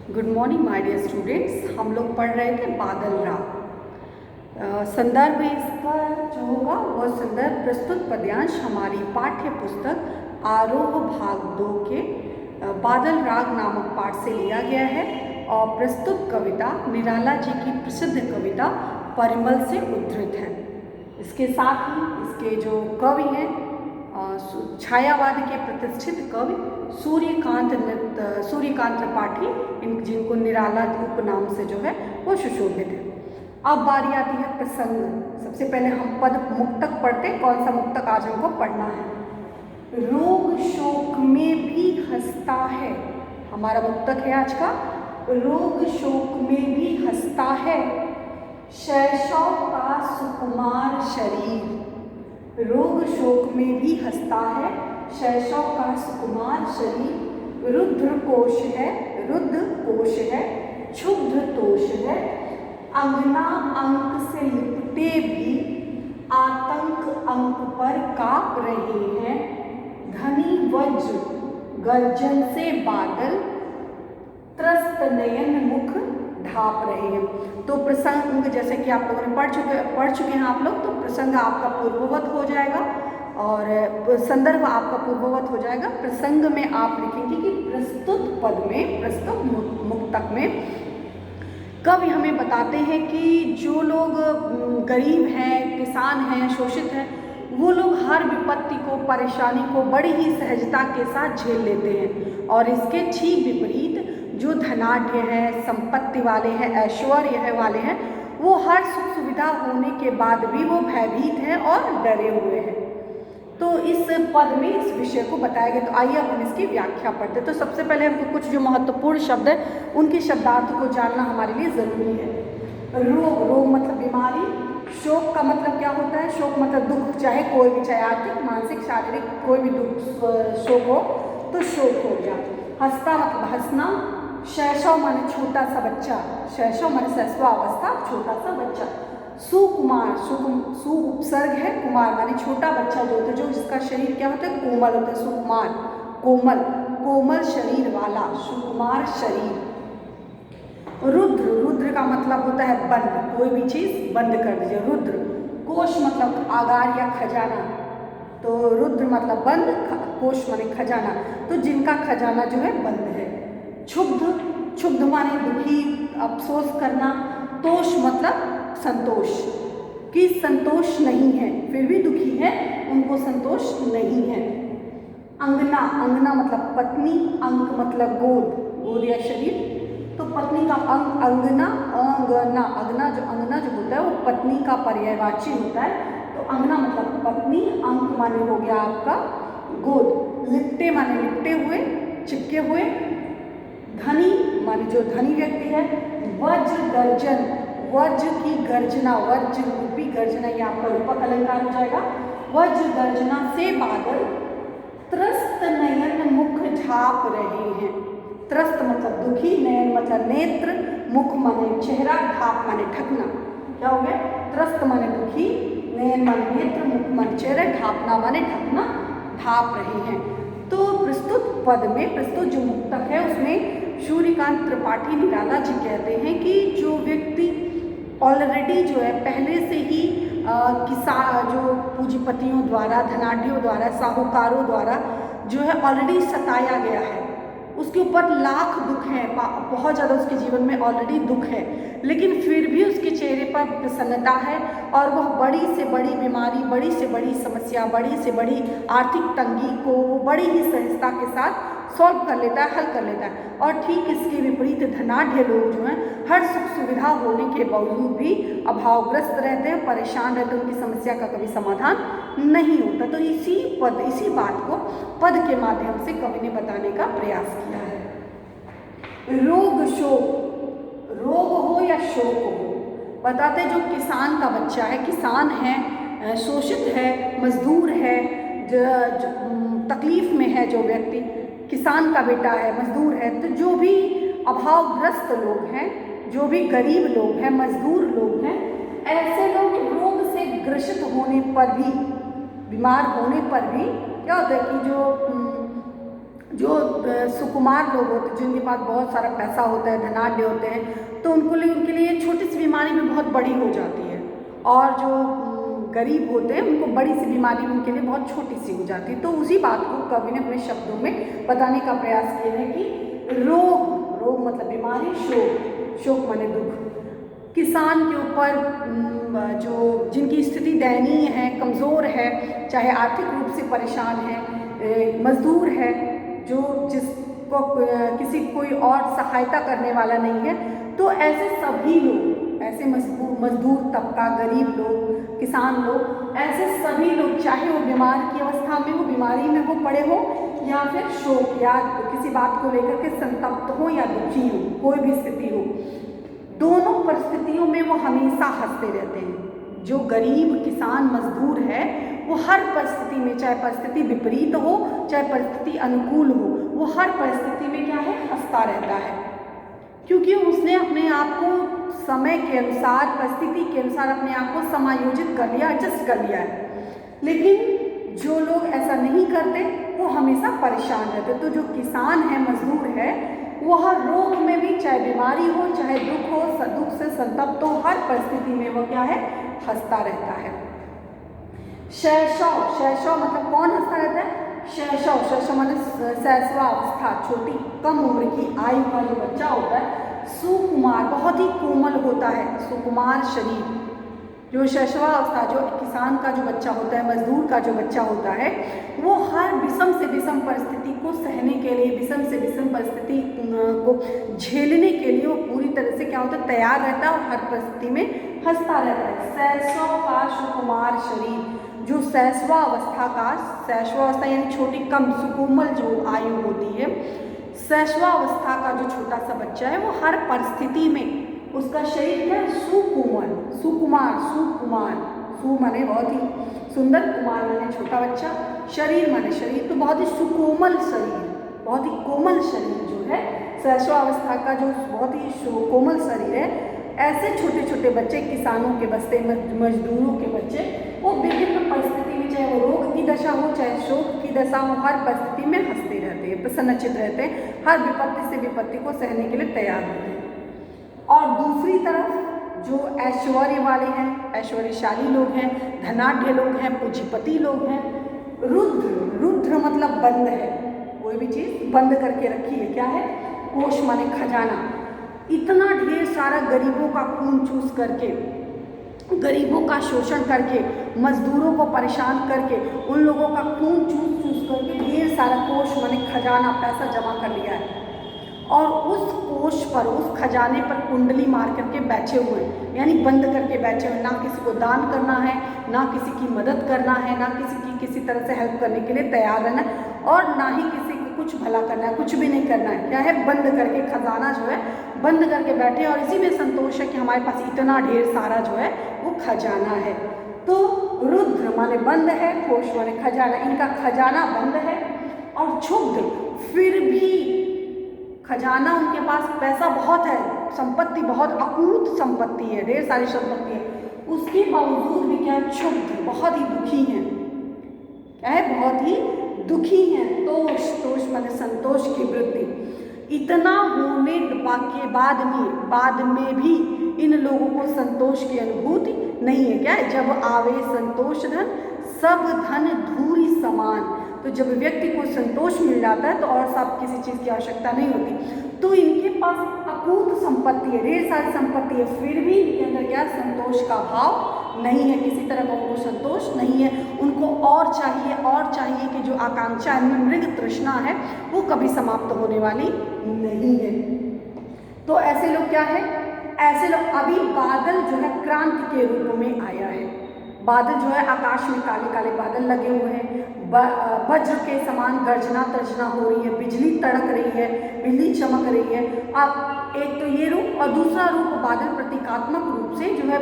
Good morning my dear students. हम लोग पढ़ रहे थे बादल राग। संदर्भ इसका जो होगा वह संदर्भ प्रस्तुत पद्यांश हमारी पाठ्य पुस्तक आरोह भाग 2 के बादल राग नामक पाठ से लिया गया है और प्रस्तुत कविता निराला जी की प्रसिद्ध कविता परिमल से उद्धृत है। इसके साथ ही इसके जो कवि हैं छायावाद के प्रतिष्ठित कवि सूर्यकांत त्रिपाठी, जिनको निराला उपनाम से जो है वो सुशोभित है। अब बारी आती है प्रसंग। सबसे पहले हम पद मुक्तक पढ़ते हैं। कौन सा मुक्तक आज हमको पढ़ना है? रोग शोक में भी हंसता है। हमारा मुक्तक है आज का, रोग शोक में भी हंसता है शैशव का सुकुमार शरीर। रोग शोक में भी हंसता है शैशव का सुकुमार शरीर। रुद्र कोश है, रुद्र कोश है, क्षुब्ध तोष है। अंगना अंक से लिपटे भी आतंक अंक पर काप रहे हैं। घनी वज्र गर्जन से बादल त्रस्त नयन मुख ढाप रहे हैं। तो प्रसंग जैसे कि आप लोगों ने पढ़ चुके हैं आप लोग, तो प्रसंग आपका पूर्ववत हो जाएगा और संदर्भ आपका पूर्ववत हो जाएगा। प्रसंग में आप लिखेंगे कि प्रस्तुत पद में, प्रस्तुत मुक्तक में कवि हमें बताते हैं कि जो लोग गरीब हैं, किसान हैं, शोषित हैं, वो लोग हर विपत्ति को, परेशानी को बड़ी ही सहजता के साथ झेल लेते हैं। और इसके ठीक विपरीत जो धनाढ्य है, संपत्ति वाले हैं, ऐश्वर्य है वाले हैं, वो हर सुख सुविधा होने के बाद भी वो भयभीत हैं और डरे हुए हैं। तो इस पद में इस विषय को बताया गया। तो आइए अब हम इसकी व्याख्या पढ़ते हैं। तो सबसे पहले हमको कुछ जो महत्वपूर्ण शब्द है उनके शब्दार्थ को जानना हमारे लिए ज़रूरी है। रोग, रोग मतलब बीमारी। शोक का मतलब क्या होता है? शोक मतलब दुख, चाहे कोई भी, चाहे आर्थिक, मानसिक, शारीरिक कोई भी दुख शोक हो तो शोक हो गया। हंसता मतलब हंसना। शैशव माने छोटा सा बच्चा, शैशव माने शैशवावस्था, छोटा सा बच्चा। सुकुमार, सु उपसर्ग है, कुमार माने छोटा बच्चा जो होता है, जो जिसका शरीर क्या होता है? कोमल होता है। सुकुमार कोमल, कोमल शरीर वाला, सुकुमार शरीर। रुद्र, रुद्र का मतलब होता है बंद, कोई भी चीज बंद कर दीजिए, रुद्र। कोश मतलब आगार या खजाना, तो रुद्र मतलब बंद, कोश माने खजाना, तो जिनका खजाना जो है बंद है। क्षुब्ध, क्षुब्ध माने दुखी, अफसोस करना। तोष मतलब संतोष, कि संतोष नहीं है, फिर भी दुखी है, उनको संतोष नहीं है। अंगना, अंगना मतलब पत्नी, अंक मतलब गोद, गोद या शरीर, तो पत्नी का अंग, अंगना, अंगना, अंगना जो होता है वो पत्नी का पर्यायवाची होता है। तो अंगना मतलब पत्नी, अंक माने हो गया आपका गोद। लिपटे माने लिपटे हुए, चिपके हुए। धनी माने जो धनी व्यक्ति है। वज्र गर्जन, वज्र की गर्जना, वज्र रूपी गर्जना, ये आपका रूपक अलंकार हो जाएगा। वज्र गर्जना से बादल त्रस्त नयन मुख ढाप रहे हैं। त्रस्त मतलब दुखी, नयन मतलब नेत्र, मुख माने चेहरा, ढाप माने ढकना। क्या हो गया? त्रस्त माने दुखी, नयन माने नेत्र, मुख माने चेहरा, ढापना माने ढकना, ढाप रहे हैं। तो प्रस्तुत पद में, प्रस्तुत जो मुक्तक है उसमें सूर्यकांत त्रिपाठी निराला जी कहते हैं कि जो व्यक्ति ऑलरेडी जो है पहले से ही किसान, जो पूंजीपतियों द्वारा, धनाढ्यों द्वारा, साहूकारों द्वारा जो है ऑलरेडी सताया गया है, उसके ऊपर लाख दुख हैं, बहुत ज़्यादा उसके जीवन में ऑलरेडी दुख है, लेकिन फिर भी उसके चेहरे पर प्रसन्नता है और वह बड़ी से बड़ी बीमारी, बड़ी से बड़ी समस्या, बड़ी से बड़ी आर्थिक तंगी को वो बड़ी ही सहजता के साथ सॉल्व कर लेता है, हल कर लेता है। और ठीक इसके विपरीत धनाढ्य लोग जो हैं हर सुख सुविधा होने के बावजूद भी अभावग्रस्त रहते हैं, परेशान रहते हैं, उनकी समस्या का कभी समाधान नहीं होता। तो इसी बात को पद के माध्यम से कवि ने बताने का प्रयास किया है। रोग शोक, रोग हो या शोक हो, बताते जो किसान का बच्चा है, किसान है, शोषित है, मजदूर है, तकलीफ में है जो व्यक्ति, किसान का बेटा है, मजदूर है, तो जो भी अभावग्रस्त लोग हैं, जो भी गरीब लोग हैं, मजदूर लोग हैं, ऐसे लोग रोग से ग्रसित होने पर भी, बीमार होने पर भी क्या होता है कि जो जो सुकुमार लोग होते हैं, जिनके पास बहुत सारा पैसा होता है, धनाढ्य होते हैं, तो उनके लिए छोटी सी बीमारी भी बहुत बड़ी हो जाती है, और जो गरीब होते हैं उनको बड़ी सी बीमारी उनके लिए बहुत छोटी सी हो जाती है। तो उसी बात को कवि ने अपने शब्दों में बताने का प्रयास किया है कि रोग मतलब बीमारी, शोक माने दुख, किसान के ऊपर जो जिनकी स्थिति दयनीय है, कमज़ोर है, चाहे आर्थिक रूप से परेशान है, मजदूर है, जो जिसको किसी कोई और सहायता करने वाला नहीं है, तो ऐसे सभी लोग, ऐसे मजदूर तबका, गरीब लोग, किसान लोग, ऐसे सभी लोग, चाहे वो बीमार की अवस्था में हो, बीमारी में हो पड़े हो, या फिर शोक या किसी बात को लेकर के संतप्त हो या दुखी हो, कोई भी स्थिति हो, दोनों परिस्थितियों में वो हमेशा हंसते रहते हैं। जो गरीब, किसान, मजदूर है, वो हर परिस्थिति में, चाहे परिस्थिति विपरीत हो, चाहे परिस्थिति अनुकूल हो, वो हर परिस्थिति में क्या है, हंसता रहता है, क्योंकि उसने अपने आप को समय के अनुसार, परिस्थिति के अनुसार अपने आप को समायोजित कर लिया, एडजस्ट कर लिया है। लेकिन जो लोग ऐसा नहीं करते वो हमेशा परेशान रहते। तो जो किसान है, मजदूर है, वह रोग में भी, चाहे बीमारी हो, चाहे दुख हो, दुख से संतप्त हो, हर परिस्थिति में वो क्या है, हंसता रहता है। शैशव मतलब कौन हंसता रहता है? शैशव माने शैशवावस्था, छोटी कम उम्र की आयु का जो बच्चा होता है, सुकुमार बहुत ही कोमल होता है, सुकुमार शरीर। जो शैशवावस्था, जो किसान का जो बच्चा होता है, मजदूर का जो बच्चा होता है, वो हर विषम से विषम परिस्थिति को सहने के लिए, विषम से विषम परिस्थिति को झेलने के लिए वो पूरी तरह से क्या होता है, तैयार रहता है और हर परिस्थिति में हंसता रहता है। शैशव का सुकुमार शरीर, जो शैशवावस्था यानी छोटी कम सुकोमल जो आयु होती है, शैशवावस्था का जो छोटा सा बच्चा है, वो हर परिस्थिति में उसका शरीर क्या है, सुकुमार, सु माने बहुत ही सुंदर, कुमार माने छोटा बच्चा, शरीर माने शरीर, तो बहुत ही सुकोमल शरीर, बहुत ही कोमल शरीर जो है, शैशवावस्था का जो बहुत ही कोमल शरीर है, ऐसे छोटे छोटे बच्चे, किसानों के बच्चे, मजदूरों के बच्चे, वो विभिन्न परिस्थिति में, चाहे वो रोग की दशा हो, चाहे शोक की दशा हो, हर परिस्थिति में हंसते रहते हैं, प्रसन्नचित रहते हैं, हर विपत्ति से विपत्ति को सहने के लिए तैयार होते हैं। और दूसरी तरफ जो ऐश्वर्य वाले हैं, ऐश्वर्यशाली लोग हैं, धनाढ्य लोग हैं, पूंजीपति लोग हैं, रुद्र मतलब बंद है, कोई भी चीज़ बंद करके रखी है, क्या है, कोष माने खजाना, इतना ढेर सारा गरीबों का खून चूस करके, गरीबों का शोषण करके, मजदूरों को परेशान करके, उन लोगों का खून चूस करके ढेर सारा कोष माने खजाना, पैसा जमा कर लिया है, और उस कोष पर, उस खजाने पर कुंडली मार करके बैठे हुए हैं, यानी बंद करके बैठे हुए, ना किसी को दान करना है, ना किसी की मदद करना है, ना किसी तरह से हेल्प करने के लिए तैयार रहना, और ना ही किसी को कुछ भला करना है, कुछ भी नहीं करना है, क्या है, बंद करके, खजाना जो है बंद करके बैठे, और इसी में संतोष है कि हमारे पास इतना ढेर सारा जो है वो खजाना है। तो रुद्र माने बंद है, कोष माने खजाना, इनका खजाना बंद है, और क्षुब्ध, फिर भी खजाना उनके पास, पैसा बहुत है, संपत्ति बहुत, अकूत संपत्ति है, ढेर सारी संपत्ति है, उसके बावजूद भी क्या, क्षुब्ध, बहुत ही दुखी हैं, क्या है, बहुत ही दुखी हैं। तोष माने संतोष की वृद्धि, इतना होने के बाद में भी इन लोगों को संतोष की अनुभूति नहीं है, क्या है, जब आवे संतोष धन, सब धन धूरी समान, तो जब व्यक्ति को संतोष मिल जाता है तो और सब किसी चीज़ की आवश्यकता नहीं होती। तो इनके पास अकूत संपत्ति है, ढेर सारी संपत्ति है, फिर भी इनके अंदर क्या, संतोष का भाव नहीं है, किसी तरह का उनको संतोष नहीं है, उनको और चाहिए कि जो आकांक्षा है, मृग तृष्णा है, वो कभी समाप्त होने वाली नहीं है। तो ऐसे लोग क्या है, ऐसे लोग, अभी बादल जो है क्रांति के रूप में आया है, बादल जो है, आकाश में काले काले बादल लगे हुए हैं, वज्र के समान गर्जना तर्जना हो रही है, बिजली तड़क रही है, बिजली चमक रही है। अब एक तो ये रूप, और दूसरा रूप बादल प्रतीकात्मक रूप से जो है,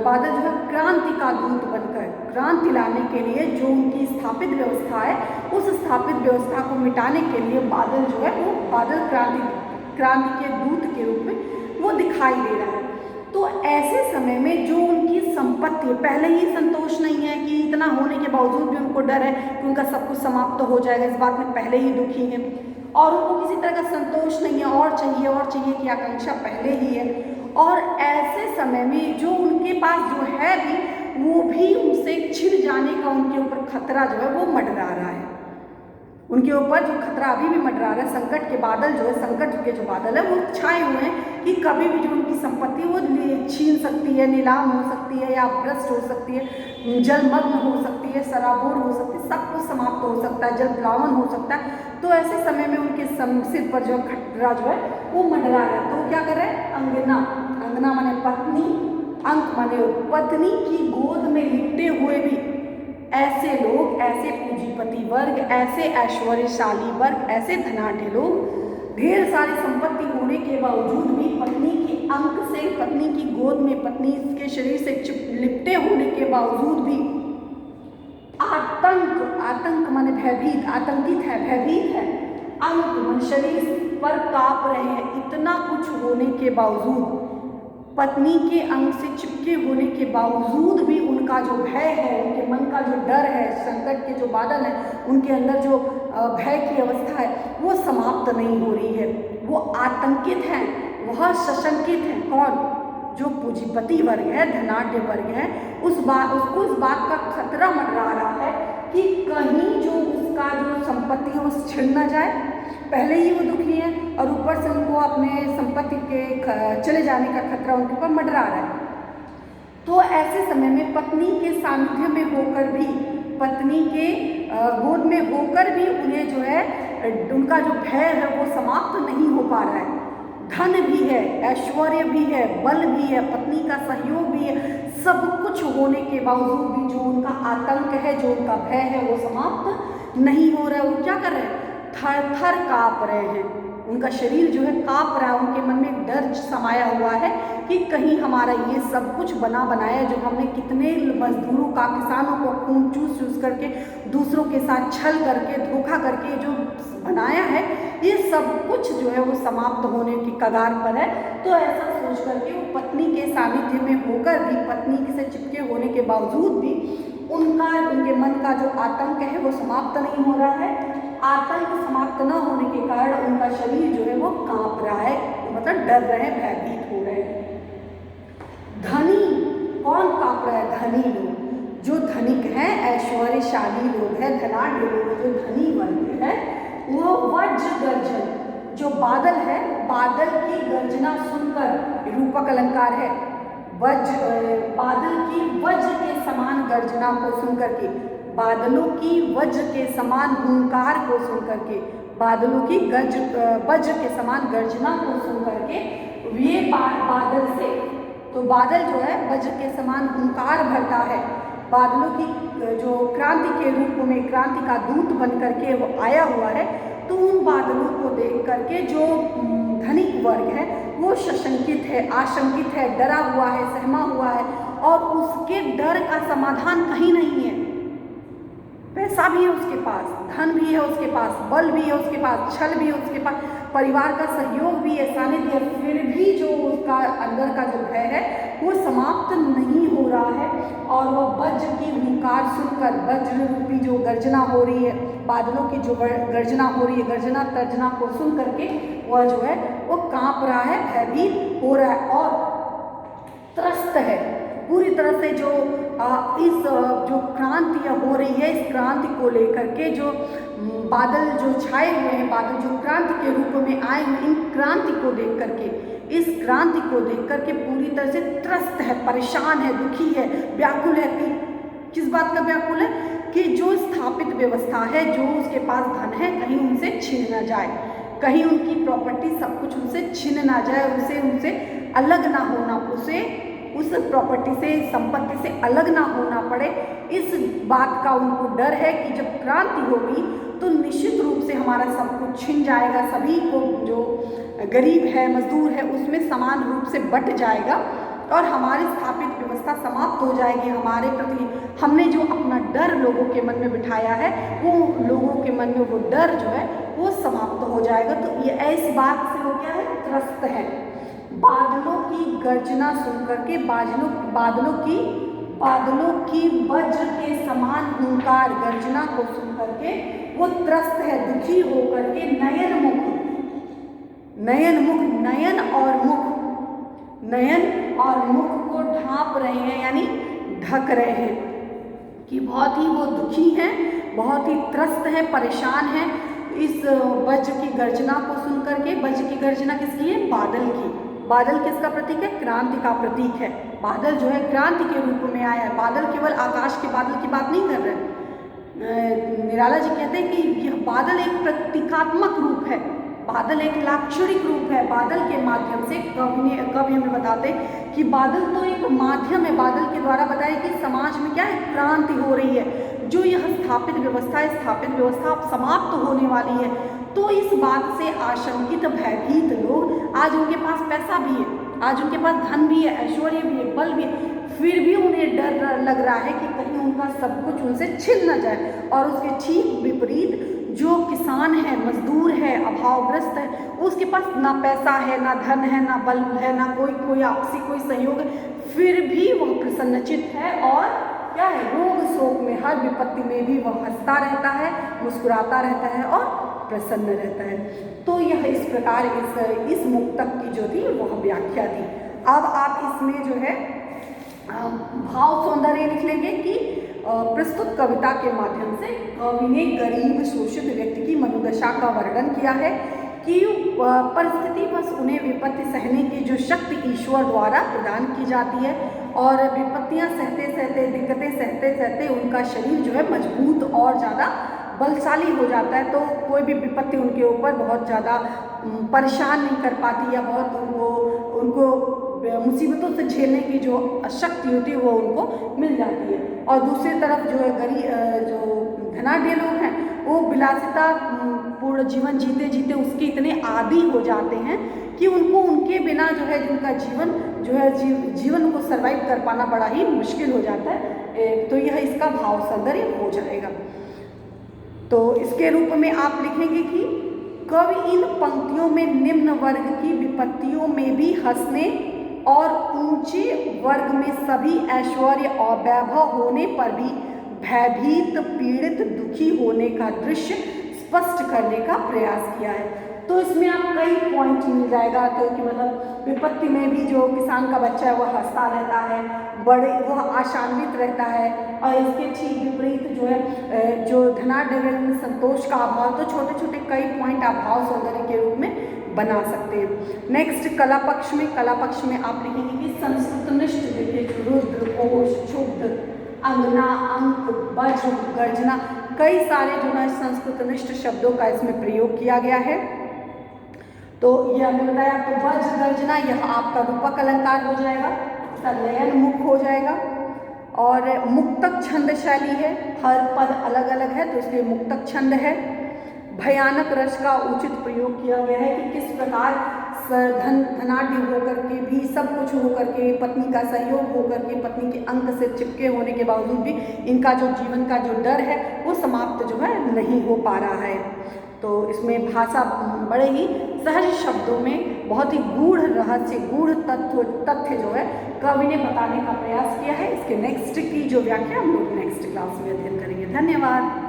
बादल जो है क्रांति का दूत बनकर, क्रांति लाने के लिए जो उनकी स्थापित व्यवस्था है, उस स्थापित व्यवस्था को मिटाने के लिए बादल जो है वो बादल क्रांति के दूत के रूप में वो दिखाई दे रहा है। तो ऐसे समय में जो उनकी संपत्ति पहले ही संतोष नहीं है कि इतना होने के बावजूद भी उनको डर है कि उनका सब कुछ समाप्त हो जाएगा, इस बात में पहले ही दुखी है, और उनको किसी तरह का संतोष नहीं है, और चाहिए की आकांक्षा पहले ही है। और ऐसे समय में जो उनके पास जो है भी वो भी उनसे छिन जाने का उनके ऊपर खतरा जो है वो मंडरा रहा है। उनके ऊपर जो खतरा अभी भी मंडरा रहा है, संकट के बादल जो है, संकट के जो बादल है वो छाए हुए हैं कि कभी भी जो उनकी संपत्ति वो छीन सकती है, नीलाम हो सकती है, या भ्रष्ट हो सकती है, जलमग्न हो सकती है, सराबोर हो सकती है, सब कुछ समाप्त हो सकता है, जल प्लावन हो सकता है। तो ऐसे समय में उनके सिर पर जो खतरा जो है वो मंडरा रहा है। तो वो क्या कर रहे हैं, अंगना, अंगना माने पत्नी, अंक माने पत्नी की गोद में लिपटे हुए भी ऐसे लोग, ऐसे पूंजीपति वर्ग, ऐसे ऐश्वर्यशाली वर्ग, ऐसे धनाढ्य लोग, ढेर सारी संपत्ति होने के बावजूद भी पत्नी के अंक से, पत्नी की गोद में, पत्नी के शरीर से लिपटे होने के बावजूद भी आतंक, आतंक माने भयभीत, आतंकित है, भयभीत है, अंक मन शरीर पर कांप रहे हैं। इतना कुछ होने के बावजूद, पत्नी के अंग से चिपके होने के बावजूद भी उनका जो भय है, उनके मन का जो डर है, संकट के जो बादल हैं, उनके अंदर जो भय की अवस्था है वो समाप्त नहीं हो रही है। वो आतंकित हैं, वह सशंकित हैं। कौन? जो पूंजीपति वर्ग है, धनाढ्य वर्ग है, उसको इस बात का खतरा मंडरा रहा है कि कहीं जो उसका जो संपत्ति है वो छिन न जाए। पहले ही वो दुखी है और ऊपर से उनको अपने संपत्ति के चले जाने का खतरा उनके ऊपर मंडरा रहा है। तो ऐसे समय में पत्नी के सानिध्य में होकर भी, पत्नी के गोद में होकर भी उन्हें जो है उनका जो भय है वो समाप्त नहीं हो पा रहा है। धन भी है, ऐश्वर्य भी है, बल भी है, पत्नी का सहयोग भी है, सब कुछ होने के बावजूद भी जो उनका आतंक है, जो उनका भय है वो समाप्त नहीं हो रहा है। वो क्या कर रहे हैं? थर थर काँप रहे हैं, उनका शरीर जो है काँप रहा है, उनके मन में डर समाया हुआ है कि कहीं हमारा ये सब कुछ बना बनाया जो हमने कितने मजदूरों का, किसानों को खून चूस चूस करके, दूसरों के साथ छल करके, धोखा करके जो बनाया है, ये सब कुछ जो है वो समाप्त होने की कगार पर है। तो ऐसा सोच करके वो पत्नी के सानिध्य में होकर भी, पत्नी से चिपके होने के बावजूद भी उनके मन का जो आतंक है वो समाप्त नहीं हो रहा है। आतंक समाप्त न होने के कारण उनका शरीर जो है वो कांप रहा है, मतलब डर रहे हैं, भयभीत हो रहे हैं। धनी, कौन कांप रहा है? धनी लोग, जो धनिक हैं, ऐश्वर्यशाली लोग हैं, धनाढ्य लोग, जो धनी वर्ग है, वो वज्र गर्जन, जो बादल है, बादल की गर्जना सुनकर, रूपक अलंकार है, बादल की वज्र के समान गर्जना को सुनकर के, बादलों की वज्र के समान हुंकार को सुनकर के, बादलों की वज्र के समान गर्जना को सुनकर के ये बादल से, तो बादल जो है वज्र के समान हुंकार भरता है, बादलों की जो क्रांति के रूप में, क्रांति का दूत बन करके वो आया हुआ है। तो उन बादलों को देख करके जो धनिक वर्ग है वो सशंकित है, आशंकित है, डरा हुआ है, सहमा हुआ है, और उसके डर का समाधान कहीं नहीं है। पैसा भी है उसके पास, धन भी है उसके पास, बल भी है उसके पास, छल भी है उसके पास, परिवार का सहयोग भी है, सानिध्य, फिर भी जो उसका अंदर का जो भय है वो समाप्त नहीं हो रहा है। और वह वज्र की हुंकार सुनकर, वज्र रूपी जो गर्जना हो रही है, बादलों की जो गर्जना हो रही है, गर्जना तर्जना को सुन करके वह जो है वो कांप रहा है, भयभीत हो रहा है और त्रस्त है पूरी तरह से। जो इस जो क्रांति हो रही है, इस क्रांति को लेकर के जो बादल जो छाए हुए हैं, बादल जो क्रांति के रूप में आए हुए, इन क्रांति को देख करके, इस क्रांति को देख करके पूरी तरह से त्रस्त है, परेशान है, दुखी है, व्याकुल है। कि किस बात का व्याकुल है? कि जो स्थापित व्यवस्था है, जो उसके पास धन है, कहीं उनसे छीन ना जाए, कहीं उनकी प्रॉपर्टी सब कुछ उनसे छीन ना जाए, उनसे अलग ना होना, उसे उस प्रॉपर्टी से, संपत्ति से अलग ना होना पड़े। इस बात का उनको डर है कि जब क्रांति होगी तो निश्चित रूप से हमारा सब कुछ छिन जाएगा, सभी को, जो गरीब है, मजदूर है, उसमें समान रूप से बंट जाएगा और हमारी स्थापित व्यवस्था समाप्त हो जाएगी। हमारे प्रति हमने जो अपना डर लोगों के मन में बिठाया है, वो लोगों के मन में वो डर जो है वो समाप्त हो जाएगा। तो ये ऐसी बात से वो क्या है? त्रस्त है। बादलों की गर्जना सुन करके, बादलों की वज्र के समान हुंकार गर्जना को सुन करके वो त्रस्त है, दुखी होकर के नयन और मुख को ढांप रहे हैं, यानी ढक रहे हैं, कि बहुत ही वो दुखी हैं, बहुत ही त्रस्त हैं, परेशान हैं इस वज्र की गर्जना को सुन करके। वज्र की गर्जना किसकी है? बादल की। बादल किसका प्रतीक है? क्रांति का प्रतीक है। बादल जो है क्रांति के रूप में आया है। बादल केवल आकाश के बादल की बात नहीं कर रहे। निराला जी कहते हैं कि यह बादल एक प्रतीकात्मक रूप है, बादल एक लाक्षणिक रूप है। बादल के माध्यम से कवि हमें बताते कि बादल तो एक माध्यम है, बादल के द्वारा बताए कि समाज में क्या है? क्रांति हो रही है, जो यह स्थापित व्यवस्था अब समाप्त होने वाली है। तो इस बात से आशंकित भयभीत लोग, आज उनके पास पैसा भी है, आज उनके पास धन भी है, ऐश्वर्य भी है, बल भी है, फिर भी उन्हें डर लग रहा है कि कहीं उनका सब कुछ उनसे छिन न जाए। और उसके ठीक विपरीत जो किसान है, मजदूर है, अभावग्रस्त है, उसके पास ना पैसा है, ना धन है, ना बल है, ना कोई आपसी कोई सहयोग है, फिर भी वह प्रसन्नचित है और क्या है? रोग शोक में, हर विपत्ति में भी वह हंसता रहता है, मुस्कुराता रहता है और प्रसन्न रहता है। तो यह इस प्रकार इस मुक्तक की जो थी वह व्याख्या थी। अब आप इसमें जो है भाव सौंदर्य लिख लेंगे कि प्रस्तुत कविता के माध्यम से कवि ने गरीब शोषित व्यक्ति की मनोदशा का वर्णन किया है कि परिस्थितिवश उन्हें विपत्ति सहने की जो शक्ति ईश्वर द्वारा प्रदान की जाती है, और विपत्तियां सहते सहते, दिक्कतें सहते सहते उनका शरीर जो है मजबूत और ज़्यादा बलशाली हो जाता है। तो कोई भी विपत्ति उनके ऊपर बहुत ज़्यादा परेशान नहीं कर पाती, या बहुत उनको मुसीबतों से झेलने की जो शक्ति होती है वो उनको मिल जाती है। और दूसरी तरफ जो है जो धनाढ्य लोग हैं, वो विलासिता पूर्ण जीवन जीते जीते उसके इतने आदी हो जाते हैं कि उनको उनके बिना जो है जिनका जीवन को सर्वाइव कर पाना बड़ा ही मुश्किल हो जाता है। तो यह इसका भाव सौंदर्य हो जाएगा। तो इसके रूप में आप लिखेंगे कि कवि इन पंक्तियों में निम्न वर्ग की विपत्तियों में भी हंसने और ऊंचे वर्ग में सभी ऐश्वर्य और वैभव होने पर भी भयभीत, पीड़ित, दुखी होने का दृश्य स्पष्ट करने का प्रयास किया है। तो इसमें आप कई पॉइंट मिल जाएगा। तो कि मतलब विपत्ति में भी जो किसान का बच्चा है वह हंसता रहता है, वह आशान्वित रहता है, और इसके ठीक विपरीत जो है जो धनाढ्य में संतोष का अभाव। तो छोटे छोटे कई पॉइंट आप भाव सौंदर्य के रूप में बना सकते हैं। नेक्स्ट कला पक्ष में आप लिखेंगे कि संस्कृतनिष्ठ, देखिए रुद्र, कोश, क्षुब्ध, अंगना, अंक, वज्र, गर्जना, कई सारे जो है संस्कृतनिष्ठ शब्दों का इसमें प्रयोग किया गया है। तो यह हमने बताया आपको वज्र गर्जना, यह आपका रूपक अलंकार हो जाएगा, इसका लयन मुख हो जाएगा। और मुक्तक छंद शैली है, हर पद अलग अलग है तो इसलिए मुक्तक छंद है। भयानक रस का उचित प्रयोग किया गया है कि किस प्रकार धनाढ्य होकर के भी, सब कुछ होकर के, पत्नी का सहयोग होकर के, पत्नी के अंक से चिपके होने के बावजूद भी इनका जो जीवन का जो डर है वो समाप्त जो है नहीं हो पा रहा है। तो इसमें भाषा बड़े ही सहज शब्दों में बहुत ही गूढ़ रहस्य, गूढ़ तथ्य जो है कवि ने बताने का प्रयास किया है। इसके नेक्स्ट की जो व्याख्या हम लोग नेक्स्ट क्लास में अध्ययन करेंगे। धन्यवाद।